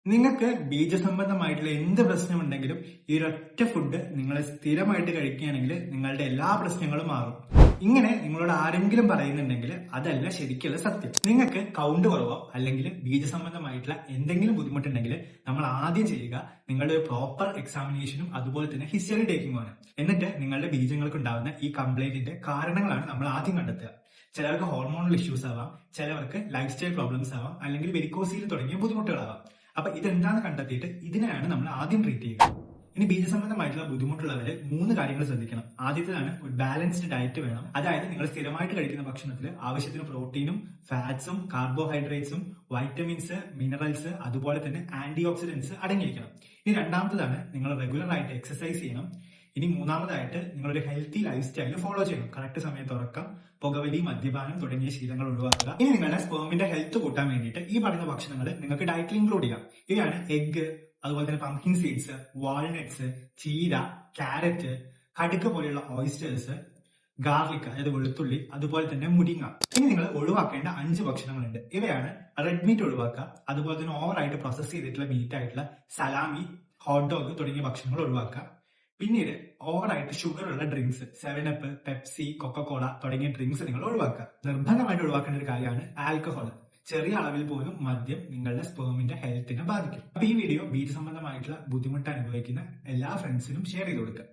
നിങ്ങൾക്ക് ബീജസംബന്ധമായിട്ടുള്ള എന്ത് പ്രശ്നമുണ്ടെങ്കിലും ഈ ഒരൊറ്റ ഫുഡ് നിങ്ങൾ സ്ഥിരമായിട്ട് കഴിക്കുകയാണെങ്കിൽ നിങ്ങളുടെ എല്ലാ പ്രശ്നങ്ങളും മാറും. ഇങ്ങനെ നിങ്ങളോട് ആരെങ്കിലും പറയുന്നുണ്ടെങ്കിൽ അതല്ല ശരിക്കുള്ള സത്യം. നിങ്ങൾക്ക് കൗണ്ട് കുറവോ അല്ലെങ്കിൽ ബീജസംബന്ധമായിട്ടുള്ള എന്തെങ്കിലും ബുദ്ധിമുട്ടുണ്ടെങ്കിൽ നമ്മൾ ആദ്യം ചെയ്യുക നിങ്ങളുടെ ഒരു പ്രോപ്പർ എക്സാമിനേഷനും അതുപോലെ തന്നെ ഹിസ്റ്ററി ടേക്കിംഗ് ആണ്. എന്നിട്ട് നിങ്ങളുടെ ബീജങ്ങൾക്ക് ഉണ്ടാകുന്ന ഈ കംപ്ലൈന്റിന്റെ കാരണങ്ങളാണ് നമ്മൾ ആദ്യം കണ്ടെത്തുക. ചിലർക്ക് ഹോർമോണൽ ഇഷ്യൂസ് ആവാം, ചിലവർക്ക് ലൈഫ് സ്റ്റൈൽ പ്രോബ്ലംസ് ആവാം, അല്ലെങ്കിൽ വെരിക്കോസിൽ തുടങ്ങിയ ബുദ്ധിമുട്ടുകളാവാം. അപ്പൊ ഇതെന്താണെന്ന് കണ്ടെത്തിയിട്ട് ഇതിനെയാണ് നമ്മൾ ആദ്യം ട്രീറ്റ് ചെയ്യുക. ഇനി ബീജസംബന്ധമായിട്ടുള്ള ബുദ്ധിമുട്ടുള്ളവര് 3 കാര്യങ്ങൾ ശ്രദ്ധിക്കണം. ആദ്യത്തേതാണ് ഒരു ബാലൻസ്ഡ് ഡയറ്റ് വേണം. അതായത് നിങ്ങൾ സ്ഥിരമായിട്ട് കഴിക്കുന്ന ഭക്ഷണത്തിൽ ആവശ്യത്തിന് പ്രോട്ടീനും ഫാറ്റ്സും കാർബോഹൈഡ്രേറ്റ്സും വൈറ്റമിൻസ് മിനറൽസ് അതുപോലെ തന്നെ ആന്റി ഓക്സിഡന്റ്സ് അടങ്ങിയിരിക്കണം. ഇനി രണ്ടാമത്തേതാണ് നിങ്ങൾ റെഗുലർ ആയിട്ട് എക്സസൈസ് ചെയ്യണം. ഇനി മൂന്നാമതായിട്ട് നിങ്ങളൊരു ഹെൽത്തി ലൈഫ് സ്റ്റൈൽ ഫോളോ ചെയ്യണം. കറക്റ്റ് സമയത്ത് ഉറക്കം, പുകവലി, മദ്യപാനം തുടങ്ങിയ ശീലങ്ങൾ ഒഴിവാക്കുക. ഇനി നിങ്ങളുടെ സ്പേമിന്റെ ഹെൽത്ത് കൂട്ടാൻ വേണ്ടിയിട്ട് ഈ പറയുന്ന ഭക്ഷണങ്ങൾ നിങ്ങൾക്ക് ഡയറ്റിൽ ഇൻക്ലൂഡ് ചെയ്യാം. ഇവയാണ് എഗ്, അതുപോലെ തന്നെ പംകിൻ സീഡ്സ്, വാൾനട്ട്സ്, ചീര, ക്യാരറ്റ്, കടുക്ക പോലെയുള്ള ഓയിസ്റ്റേഴ്സ്, ഗാർലിക് അതായത് വെളുത്തുള്ളി, അതുപോലെ തന്നെ മുരിങ്ങ. ഇനി നിങ്ങൾ ഒഴിവാക്കേണ്ട 5 ഭക്ഷണങ്ങളുണ്ട്. ഇവയാണ് റെഡ് മീറ്റ് ഒഴിവാക്കുക, അതുപോലെ തന്നെ ഓവറായിട്ട് പ്രോസസ് ചെയ്തിട്ടുള്ള മീറ്റ് ആയിട്ടുള്ള സലാമി, ഹോട്ട് ഡോഗ് തുടങ്ങിയ ഭക്ഷണങ്ങൾ ഒഴിവാക്കുക. പിന്നീട് ഓവറായിട്ട് ഷുഗർ ഉള്ള ഡ്രിങ്ക്സ്, 7up, പെപ്സി, കൊക്കക്കോള തുടങ്ങിയ ഡ്രിങ്ക്സ് നിങ്ങൾ ഒഴിവാക്കുക. നിർബന്ധമായിട്ട് ഒഴിവാക്കേണ്ട ഒരു കാര്യമാണ് ആൽക്കഹോൾ. ചെറിയ അളവിൽ പോലും മദ്യം നിങ്ങളുടെ സ്പേമിന്റെ ഹെൽത്തിനെ ബാധിക്കും. അപ്പൊ ഈ വീഡിയോ ബീജ സംബന്ധമായിട്ടുള്ള ബുദ്ധിമുട്ട് അനുഭവിക്കുന്ന എല്ലാ ഫ്രണ്ട്സിനും ഷെയർ ചെയ്ത് കൊടുക്കുക.